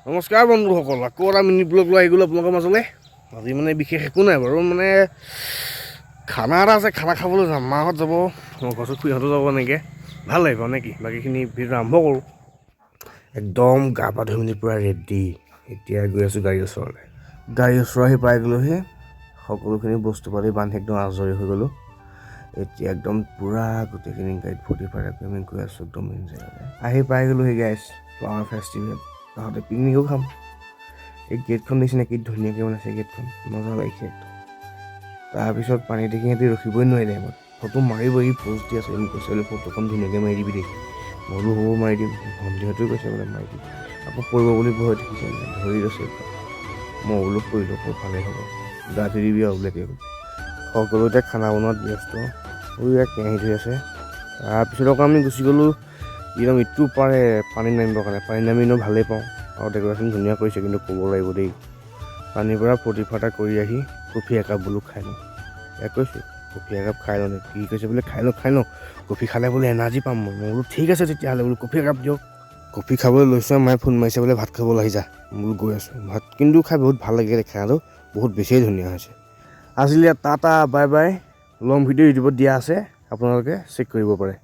নমস্কাৰ বন্ধুসকল, আকৌ এটা মিনি ব্লগ লৈ আহি গ'লোঁ আপোনালোকৰ মাজলৈ। আজি মানে বিশেষ একো নাই বাৰু, মানে খানা এটা আছে, খানা খাবলৈ যাম। মাহঁত যাব, ঘৰচত খুৰীহঁতো যাব, এনেকৈ ভাল লাগিব নে কি। বাকীখিনি ভিডিঅ' আৰম্ভ কৰোঁ। একদম গা পা ধুই মেলি পূৰা ৰেডি। এতিয়া গৈ আছোঁ গাড়ীৰ ওচৰলৈ। গাড়ীৰ ওচৰ আহি পাই গ'লোহি, সকলোখিনি বস্তু পাতি বান্ধি একদম আজৰি হৈ গ'লোঁ। এতিয়া একদম পূৰা গোটেইখিনি গাড়ীত ফূৰ্তি ফাৰ্তা কৰি আমি গৈ আছোঁ একদম মেইন জেগালৈ। আহি পাই গ'লোহি গাইছ, ফ্লাৱাৰ ফেষ্টিভেল। তাহাঁতে পিকনিকো খাম। এই গেটখন দেখিছেনে কি ধুনীয়াকৈ বনাইছে, গেটখন মজা লাগিছে একদম। তাৰপিছত পানী দেখি সিহঁতি ৰখিবই নোৱাৰিলে। আমাক ফটো মাৰিব, ই প'জ দি আছে, মোক কৈছে বোলে ফটোখন ধুনীয়াকৈ মাৰি দিবি দেই। মই বোলো হ'ব মাৰি দিম। ভণ্টিহঁতেও কৈছে বোলে মাৰি দিম, আকৌ পৰিব বুলি ভয় দেখিছে, ধৰি লৈছে একদম। মই বোলো পৰিলোঁ খুব ভালেই হ'ব, গা ধুই দিবি আৰু বোলে তেওঁ। সকলো এতিয়া খানা বনোৱাত ব্যস্ত, ইয়াত কেৰাহী ধুই আছে। তাৰপিছত আকৌ আমি গুচি গ'লোঁ একদম ইটো পাৰে পানী নামিবৰ কাৰণে। পানী নামি এনেও ভালেই পাওঁ, আৰু ডেক'ৰেশ্যন ধুনীয়া কৰিছে, কিন্তু ক'ব লাগিব দেই। পানীৰ পৰা ফূৰ্তি ফাৰ্তা কৰি আহি কফি একাপ বোলো খাই লওঁ। ইয়াক কৈছোঁ কফি একাপ খাই লওঁ নে কি, কৈছে বোলে খাই লওঁ, কফি খালে বোলে এনাৰ্জি পাম। মই বোলো ঠিক আছে তেতিয়াহ'লে, বোলো কফি একাপ দিয়ক। কফি খাবলৈ লৈছোঁ, মায়ে ফোন মাৰিছে বোলে ভাত খাবলৈ আহি যা। মই বোলো গৈ আছোঁ। ভাত কিন্তু খাই বহুত ভাল লাগিলে, খানাটো বহুত বেছিয়ে ধুনীয়া হৈছে। আজিলৈ tata bye bye. Long video' ইউটিউবত দিয়া আছে, আপোনালোকে চেক কৰিব পাৰে।